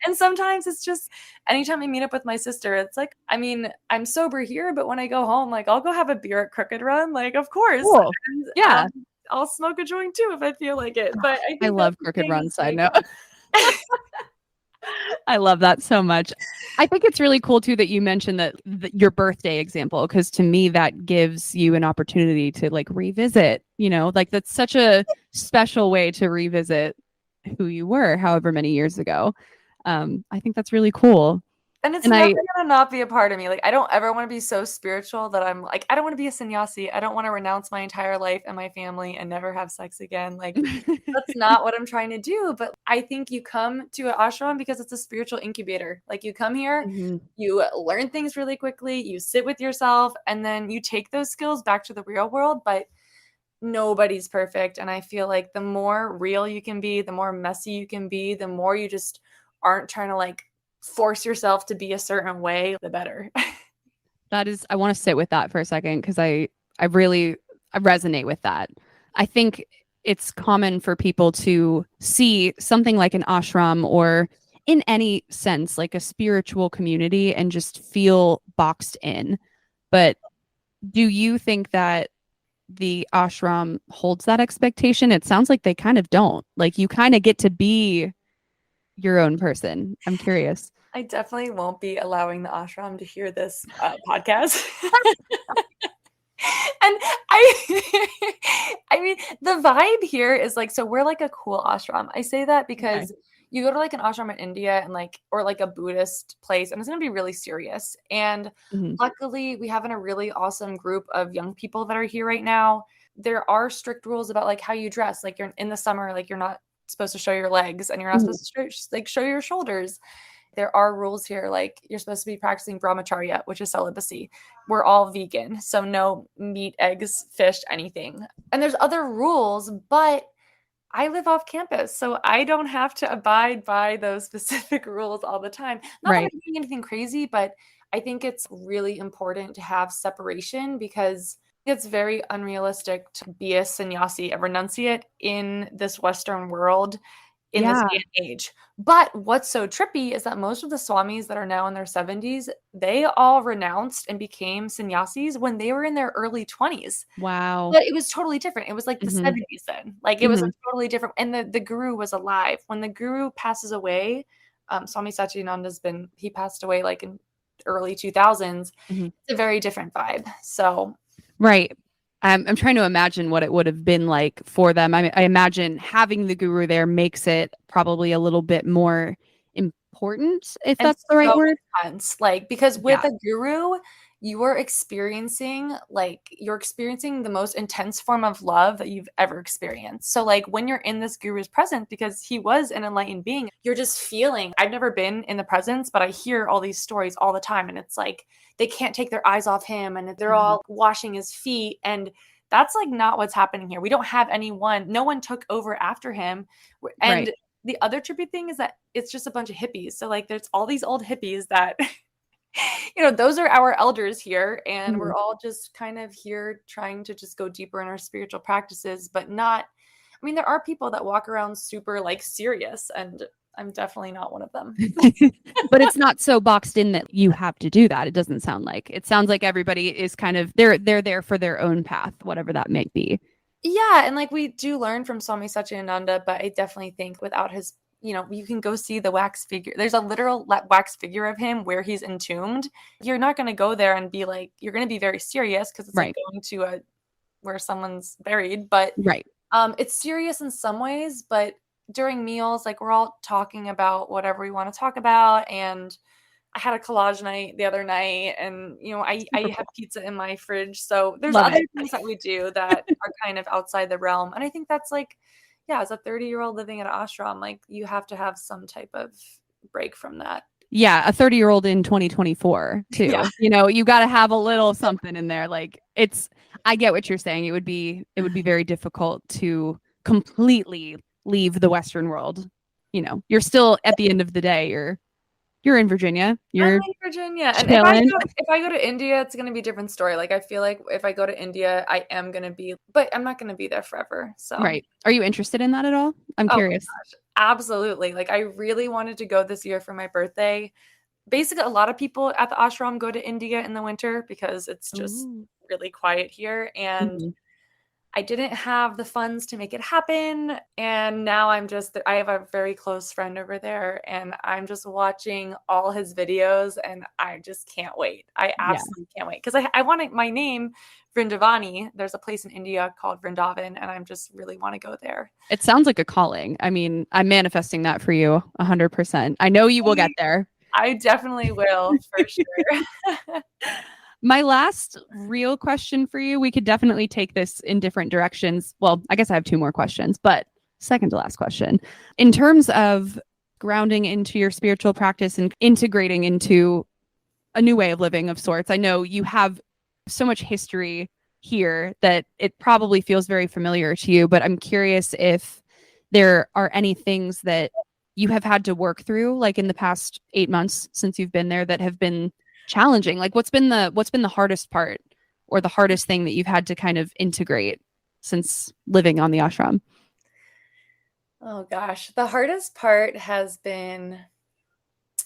And sometimes it's just anytime I meet up with my sister, it's like, I mean, I'm sober here, but when I go home, like I'll go have a beer at Crooked Run, like of course. Cool. And, Yeah. I'll smoke a joint too if I feel like it. But I I think that's love the Crooked thing Run, is side like note. I love that so much. I think it's really cool too that you mentioned that your birthday example, because to me that gives you an opportunity to like revisit, like that's such a special way to revisit who you were however many years ago. I think that's really cool. and it's And never I gonna not be a part of me. Like I don't ever want to be so spiritual that I'm like, I don't want to be a sannyasi. I don't want to renounce my entire life and my family and never have sex again. Like that's not what I'm trying to do. But I think you come to an ashram because it's a spiritual incubator. Like you come here, Mhm. you learn things really quickly, you sit with yourself, and then you take those skills back to the real world. But nobody's perfect. And I feel like the more real you can be, the more messy you can be, the more you just aren't trying to like force yourself to be a certain way, the better. That is, I want to sit with that for a second because I resonate with that. I think it's common for people to see something like an ashram or in any sense like a spiritual community and just feel boxed in. But do you think that the ashram holds that expectation? It sounds like they kind of don't. Like you kind of get to be your own person. I'm curious. I definitely won't be allowing the ashram to hear this podcast. And I mean, the vibe here is like, so we're like a cool ashram. I say that because Okay. you go to like an ashram in India and like, or like a Buddhist place, and it's going to be really serious. And Mhm. luckily, we have a really awesome group of young people that are here right now. There are strict rules about like how you dress. Like you're in the summer, like you're not supposed to show your legs and you're not Mhm. supposed to show your shoulders. There are rules here, like you're supposed to be practicing brahmacharya, which is celibacy. We're all vegan, so no meat, eggs, fish, anything. And there's other rules, but I live off campus, so I don't have to abide by those specific rules all the time. Not that Right. I'm doing anything crazy, but I think it's really important to have separation because it's very unrealistic to be a sannyasi, a renunciate in this Western world in this Yeah. day and age. But what's so trippy is that most of the swamis that are now in their 70s, they all renounced and became sannyasis when they were in their early 20s. Wow. But it was totally different. It was like the Hmm. 70s then. Like it was a Hmm. totally different, and the guru was alive. When the guru passes away, Swami Satchidananda's he passed away like in early 2000s. Hmm. It's a very different vibe. So Right. I'm trying to imagine what it would have been like for them. I imagine having the guru there makes it probably a little bit more important, if And that's the right so word. intense, like, because with Yeah. a guru, you're experiencing the most intense form of love that you've ever experienced. So like when you're in this guru's presence, because he was an enlightened being, you're just feeling. I've never been in the presence, but I hear all these stories all the time, and it's like they can't take their eyes off him, and they're Mhm. all washing his feet, and that's like not what's happening here. We don't have anyone. No one took over after him, Right. and the other trippy thing is that it's just a bunch of hippies. So like there's all these old hippies that those are our elders here, and Mhm. we're all just kind of here trying to just go deeper in our spiritual practices, but not. I mean, there are people that walk around super like serious, and I'm definitely not one of them. But it's not so boxed in that you have to do that. It doesn't sound like. It sounds like everybody is kind of they're there for their own path, whatever that may be. Yeah, and like we do learn from Swami Satchidananda, but I definitely think without his, you can go see the wax figure. There's a literal wax figure of him where he's entombed. You're not going to go there and be like, you're going to be very serious because it's like Right. going to a where someone's buried, but Right. it's serious in some ways. But during meals, like we're all talking about whatever we want to talk about, and I had a collage night the other night, and Super I have cool. pizza in my fridge. So there's Love other it. things that we do that are kind of outside the realm. And I think that's like, yeah, as a 30-year-old living at an ashram, like you have to have some type of break from that. Yeah, a 30-year-old in 2024 Yeah. too. You got to have a little something in there. Like I get what you're saying. It would be very difficult to completely leave the Western world. You're still at the end of the day, you're in Virginia. I'm You're in Virginia, and chilling. if I go to India, it's gonna be a different story. Like I feel like if I go to India, I am gonna be, but I'm not gonna be there forever. So, Right. Are you interested in that at all? I'm oh curious. my gosh, absolutely. Like I really wanted to go this year for my birthday. Basically, a lot of people at the ashram go to India in the winter because it's just Ooh. really quiet here, and Mhm. I didn't have the funds to make it happen. And now I have a very close friend over there, and I'm just watching all his videos, and I just can't wait. I Yeah. absolutely can't wait because I want my name, Vrindavani. There's a place in India called Vrindavan, and I just really want to go there. It sounds like a calling. I mean, I'm manifesting that for you 100%. I know you will get there. I definitely will for sure. My last real question for you, we could definitely take this in different directions. Well, I guess I have two more questions, but second to last question. In terms of grounding into your spiritual practice and integrating into a new way of living of sorts, I know you have so much history here that it probably feels very familiar to you, but I'm curious if there are any things that you have had to work through, like in the past 8 months since you've been there, that have been challenging. Like what's been the hardest part or the hardest thing that you've had to kind of integrate since living on the ashram? Oh gosh, the hardest part has been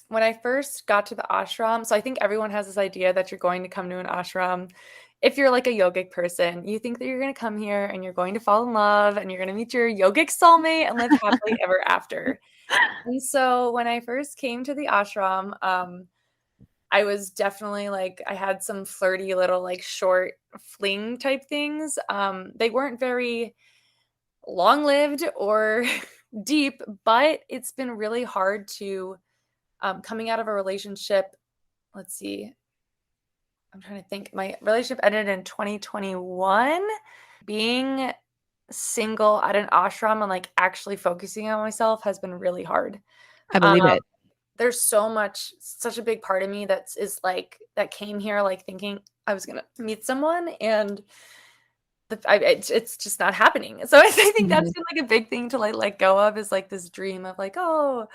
when I first got to the ashram. So I think everyone has this idea that you're going to come to an ashram. If you're like a yogic person, you think that you're going to come here and you're going to fall in love and you're going to meet your yogic soulmate and live happily ever after. And so when I first came to the ashram, I was definitely like, I had some flirty little like short fling type things. They weren't very long lived or deep, but it's been really hard to coming out of a relationship. Let's see, I'm trying to think. My relationship ended in 2021. Being single at an ashram and like actually focusing on myself has been really hard. I Um, believe it. there's such a big part of me is like that came here like thinking I was gonna meet someone, and it's just not happening. So I think that's Mhm. been like a big thing to like let go of, is like this dream of like, oh,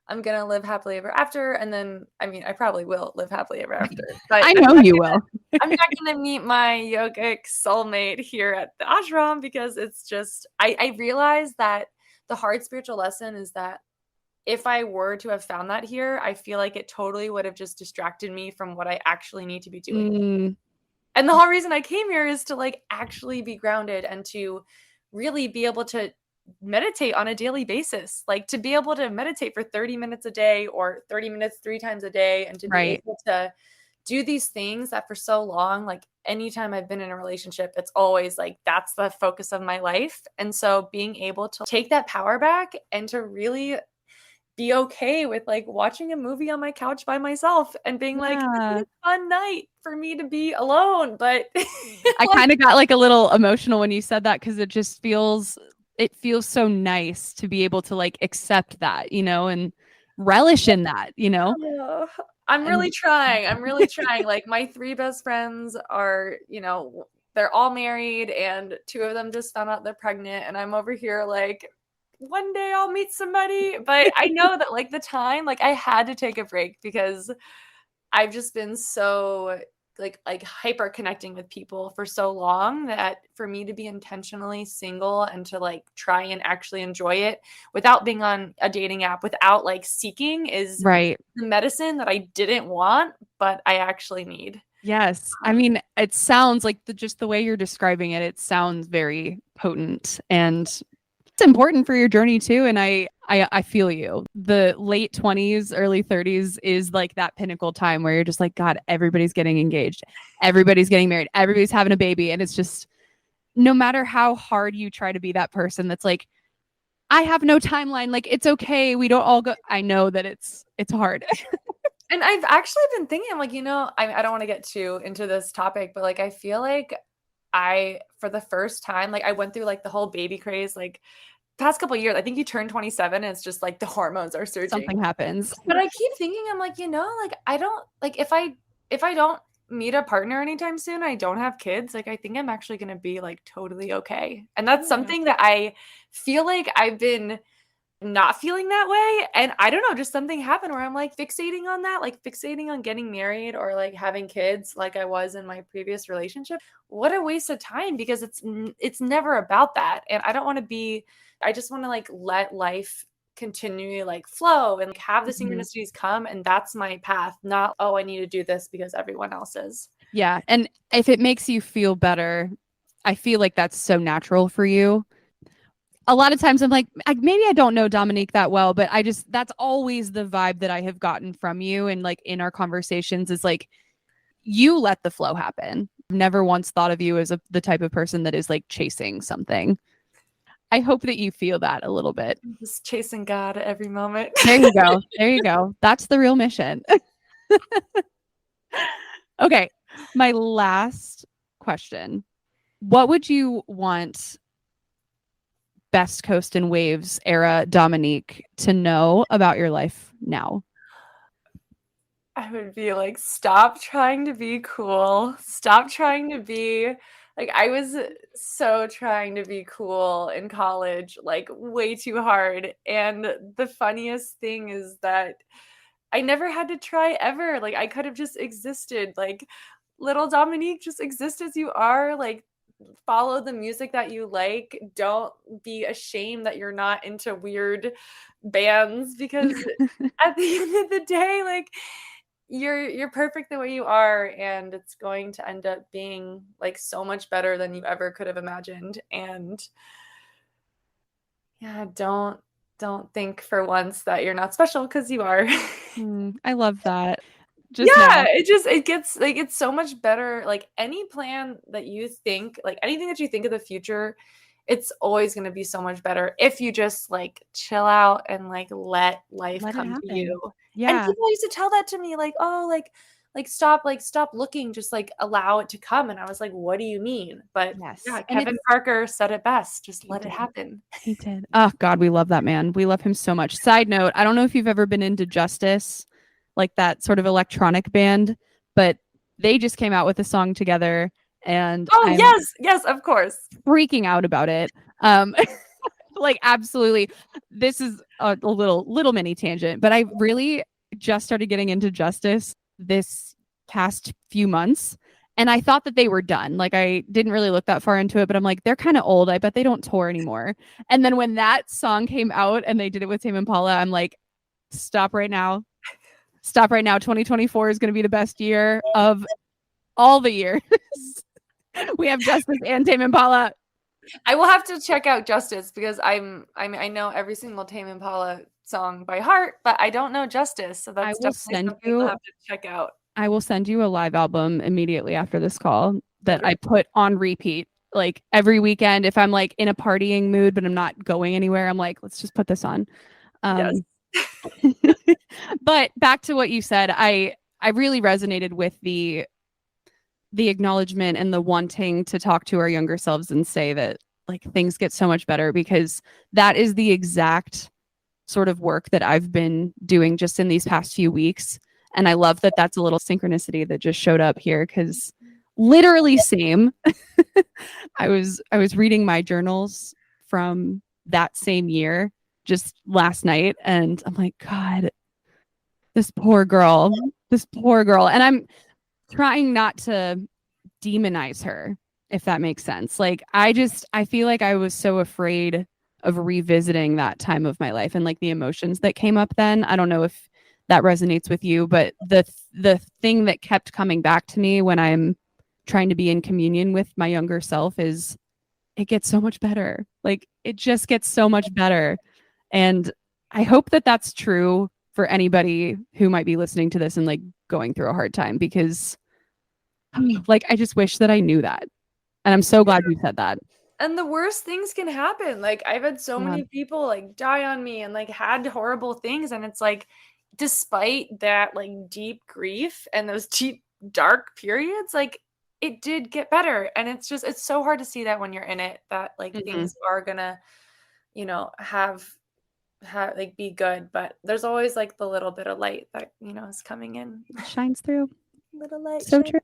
I'm gonna live happily ever after. And then I mean I probably will live happily ever after, but I know you will. I'm not gonna meet my yogic soulmate here at the ashram, because it's just I realize that the hard spiritual lesson is that if I were to have found that here, I feel like it totally would have just distracted me from what I actually need to be doing. Mm, And the whole reason I came here is to like actually be grounded and to really be able to meditate on a daily basis. Like to be able to meditate for 30 minutes a day or 30 minutes 3 times a day, and to be right. able to do these things that for so long, like anytime I've been in a relationship, it's always like that's the focus of my life. And so being able to take that power back and to really be okay with like watching a movie on my couch by myself and being like, Yeah. it's a fun night for me to be alone. But I like, kind of got like a little emotional when you said that because it feels so nice to be able to like accept that, and relish in that. oh, I'm And really trying. I'm really trying. Like my three best friends are, they're all married and two of them just found out they're pregnant. And I'm over here like, one day I'll meet somebody. But I know that like the time, like I had to take a break because I've just been so like hyper connecting with people for so long that for me to be intentionally single and to like try and actually enjoy it without being on a dating app, without like seeking, is right. the medicine that I didn't want, but I actually need. Yes. I mean, it sounds like just the way you're describing it, it sounds very potent and it's important for your journey too. And I feel you. The late 20s, early 30s is like that pinnacle time where you're just like, God, everybody's getting engaged. Everybody's getting married. Everybody's having a baby. And it's just no matter how hard you try to be that person that's like, I have no timeline. Like it's okay. We don't all go. I know that it's hard. And I've actually been thinking, I'm like, I don't want to get too into this topic, but like I feel like for the first time, like I went through like the whole baby craze, like past couple of years. I think you turn 27 and it's just like the hormones are surging. Something happens. But I keep thinking, I'm like, like I don't like if I don't meet a partner anytime soon, I don't have kids, like I think I'm actually gonna be like totally okay. And that's something that I feel like I've been not feeling that way. And I don't know, just something happened where I'm like fixating on that, like fixating on getting married or like having kids like I was in my previous relationship. What a waste of time, because it's never about that. And I don't want to be, I just want to like let life continue like flow and like, have the synchronicities come, and that's my path, not oh I need to do this because everyone else is. Yeah. And if it makes you feel better, I feel like that's so natural for you. A lot of times I'm like, maybe I don't know Dominique that well, but that's always the vibe that I have gotten from you. And like in our conversations is like, you let the flow happen. I've never once thought of you as the type of person that is like chasing something. I hope that you feel that a little bit. I'm just chasing God at every moment. There you go. There you go. That's the real mission. Okay. My last question. What would you want Best Coast and Waves era Dominique to know about your life now? I would be like, stop trying to be cool. Stop trying to be like, I was so trying to be cool in college, like way too hard. And the funniest thing is that I never had to try ever. Like, I could have just existed. Like, little Dominique, just exist as you are. Like, follow the music that you like. Don't be ashamed that you're not into weird bands, because at the end of the day, like, you're perfect the way you are, and it's going to end up being like so much better than you ever could have imagined. And yeah, don't think for once that you're not special, because you are. I love that. Just Yeah, now. it gets like it's so much better. Like any plan that you think, like anything that you think of the future, it's always going to be so much better if you just like chill out and like let life Let it come to happen. you. And Yeah. people used to tell that to me, like, oh, stop looking, just like allow it to come. And I was like, what do you mean? But Yes. yeah, And Kevin Parker said it best, just he let it did. happen. He did. Oh God, we love that man. We love him so much. Side note, I don't know if you've ever been into Justice, like that sort of electronic band, but they just came out with a song together and Oh, I'm yes, of course. freaking out about it. Like absolutely. This is a little mini tangent, but I really just started getting into Justice this past few months. And I thought that they were done. Like I didn't really look that far into it, but I'm like, they're kind of old. I bet they don't tour anymore. And then when that song came out and they did it with Tame Impala, I'm like, stop right now. Stop right now. 2024 is going to be the best year of all the years. We have Justice and Tame Impala. I will have to check out Justice, because I know every single Tame Impala song by heart, but I don't know Justice, so I that's will definitely send something I'll you have to check out. I will send you a live album immediately after this call that I put on repeat. Like every weekend, if I'm like in a partying mood, but I'm not going anywhere, I'm like, let's just put this on. Yes. But back to what you said, I really resonated with the acknowledgement and the wanting to talk to our younger selves and say that like things get so much better, because that is the exact sort of work that I've been doing just in these past few weeks. And I love that that's a little synchronicity that just showed up here, because literally same. I was reading my journals from that same year just last night, and I'm like, God, this poor girl, this poor girl. And I'm trying not to demonize her, if that makes sense. Like I feel like I was so afraid of revisiting that time of my life and like the emotions that came up then. I don't know if that resonates with you, but the thing that kept coming back to me when I'm trying to be in communion with my younger self is it gets so much better. Like it just gets so much better. And I hope that that's true for anybody who might be listening to this and like going through a hard time, because like I just wish that I knew that. And I'm so glad you said that. And the worst things can happen. Like I've had so Yeah. many people like die on me and like had horrible things, and it's like despite that like deep grief and those deep dark periods, like it did get better. And it's so hard to see that when you're in it, that like Mhm. things are gonna, have like be good, but there's always like the little bit of light that, is coming in. It shines through. Little light So shine. true.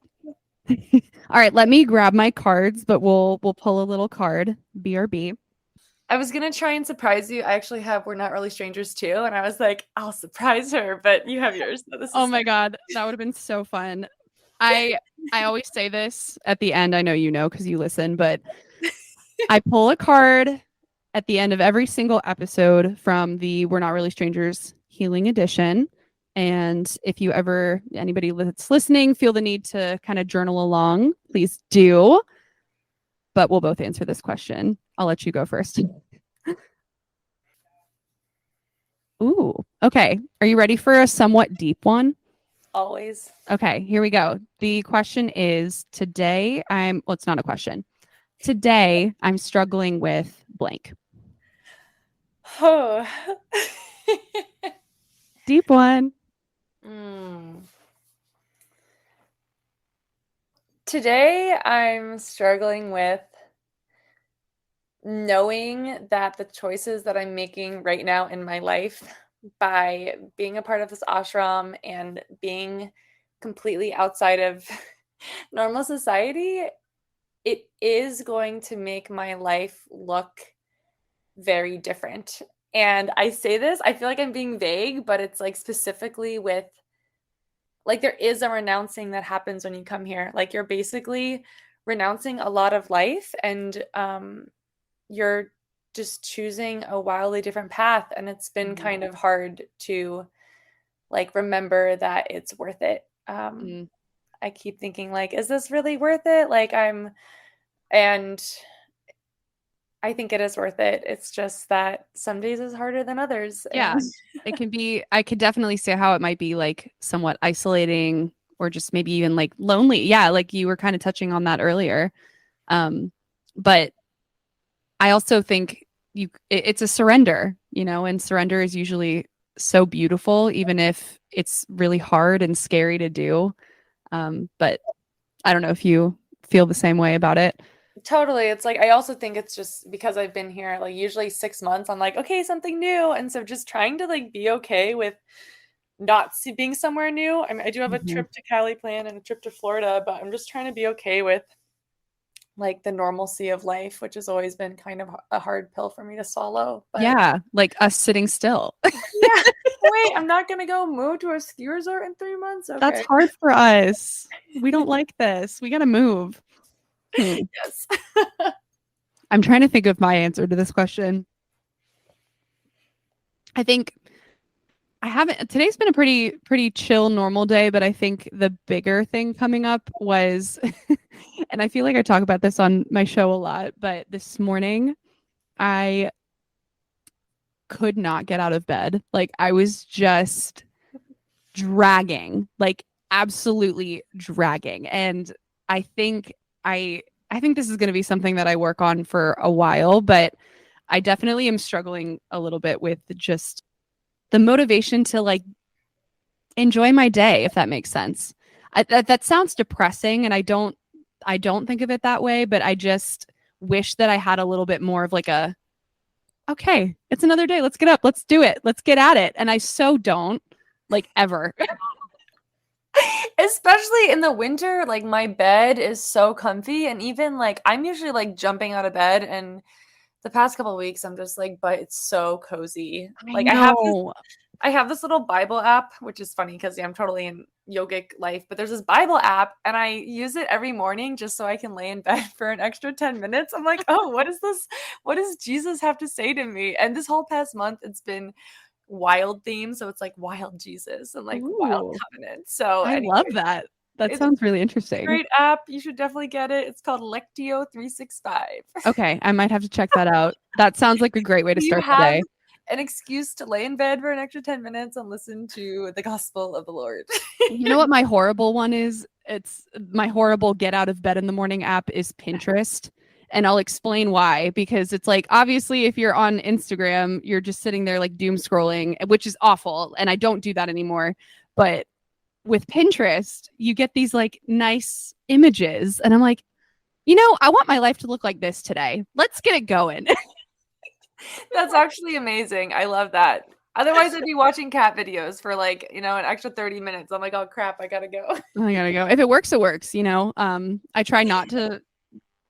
All right, let me grab my cards, but we'll pull a little card. BRB. I was gonna try and surprise you. I actually have We're Not Really Strangers too, and I was like, I'll surprise her, but you have yours, so this Oh is my God, that would have been so fun. I I always say this at the end. I know you know because you listen, but I pull a card at the end of every single episode from the We're Not Really Strangers Healing Edition. And if you ever, anybody that's listening, feel the need to kind of journal along, please do. But we'll both answer this question. I'll let you go first. Ooh, okay. Are you ready for a somewhat deep one? always. Okay, here we go. The question is well, it's not a question. Today, I'm struggling with blank. Oh. Deep one. Mm. Today, I'm struggling with knowing that the choices that I'm making right now in my life by being a part of this ashram and being completely outside of normal society, it is going to make my life look very different. And I say this, I feel like I'm being vague, but it's like specifically with like there is a renouncing that happens when you come here. Like you're basically renouncing a lot of life, and you're just choosing a wildly different path, and it's been kind of hard to like remember that it's worth it. Mm. I keep thinking like, is this really worth it? And I think it is worth it. It's just that some days is harder than others. Yeah, And it can be. I could definitely see how it might be like somewhat isolating or just maybe even like lonely. Yeah, like you were kind of touching on that earlier. But I also think it's a surrender, and surrender is usually so beautiful, even if it's really hard and scary to do. But I don't know if you feel the same way about it. totally, it's like I also think it's just because I've been here like usually 6 months, I'm like, okay, something new. And so just trying to like be okay with not being somewhere new. I mean, I do have a Mhm. trip to Cali planned and a trip to Florida, but I'm just trying to be okay with like the normalcy of life, which has always been kind of a hard pill for me to swallow. But Yeah, like us sitting still. yeah, wait, I'm not gonna go move to a ski resort in 3 months. That's Okay. hard for us. We don't like this. We got to move. Hmm. Yes. I'm trying to think of my answer to this question. I think I haven't today's been a pretty chill normal day, but I think the bigger thing coming up was and I feel like I talk about this on my show a lot, but this morning I could not get out of bed. Like I was just dragging. Like absolutely dragging. And I think I think this is going to be something that I work on for a while, but I definitely am struggling a little bit with just the motivation to like enjoy my day, if that makes sense. That sounds depressing, and I don't think of it that way, but I just wish that I had a little bit more of like a okay, it's another day. Let's get up. Let's do it. Let's get at it. And I so don't like ever. Especially in the winter, like my bed is so comfy, and even like I'm usually like jumping out of bed, and the past couple of weeks I'm just like, but it's so cozy. I Like know. I have this little Bible app, which is funny because yeah, I'm totally in yogic life, but there's this Bible app and I use it every morning just so I can lay in bed for an extra 10 minutes. I'm like, oh, what is this? What does Jesus have to say to me? And this whole past month, it's been wild theme. So it's like wild Jesus and like wild Ooh, covenant. So I anyway, love that. That it's sounds really a interesting. great app. You should definitely get it. It's called Lectio 365. Okay, I might have to check that out. That sounds like a great way to You start the have day. an excuse to lay in bed for an extra 10 minutes and listen to the gospel of the Lord. You know what my horrible one is? It's my horrible get out of bed in the morning app is Pinterest. And I'll explain why. Because it's like, obviously, if you're on Instagram, you're just sitting there like doom scrolling, which is awful. And I don't do that anymore. But with Pinterest, you get these like nice images. And I'm like, you know, I want my life to look like this today. Let's get it going. That's actually amazing. I love that. Otherwise, I'd be watching cat videos for like, an extra 30 minutes. I'm like, oh crap, I gotta go. I gotta go. If it works, it works, you know. I try not to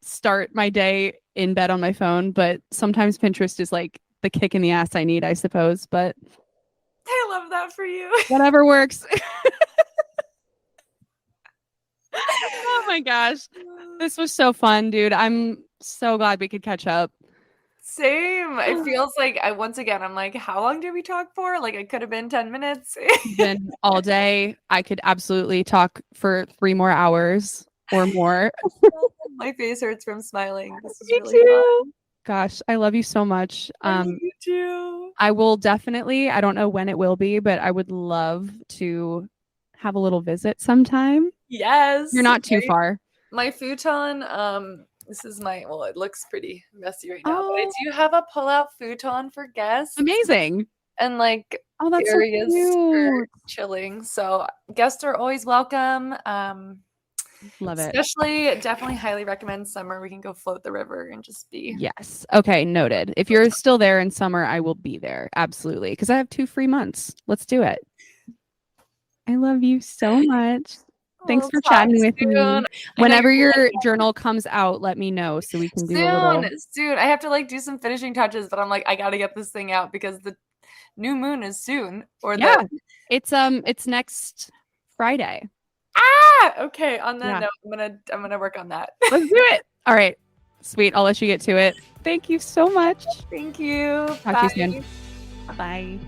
start my day in bed on my phone, but sometimes Pinterest is like the kick in the ass I need, I suppose. But I love that for you. whatever works. Oh my gosh. This was so fun, dude. I'm so glad we could catch up. Same. It feels like I'm like, how long did we talk for? Like it could have been 10 minutes. Been all day. I could absolutely talk for 3 more hours or more. My face hurts from smiling. This is Me really too. fun. Gosh, I love you so much. I love you too. I will definitely, I don't know when it will be, but I would love to have a little visit sometime. Yes. You're not too far. My futon, this is well, it looks pretty messy right now, but I Oh, do have a pull-out futon for guests amazing. and like Oh, that's so areas for cute. chilling. So guests are always welcome. Love it. Especially definitely highly recommend summer. We can go float the river and just be Yes. Okay, noted. If you're still there in summer, I will be there. Absolutely. Because I have 2 free months. Let's do it. I love you so much. Thanks We'll for talk chatting with soon. me. I know Whenever you're your journal comes out, let me know so we can do a little. soon. I have to like do some finishing touches, but I'm like, I gotta get this thing out because the new moon is soon. Or Yeah. It's next Friday. okay. On that Yeah. note, I'm gonna work on that. Let's do it. All right. Sweet. I'll let you get to it. Thank you so much. Thank you. Talk Bye. to you soon. Bye.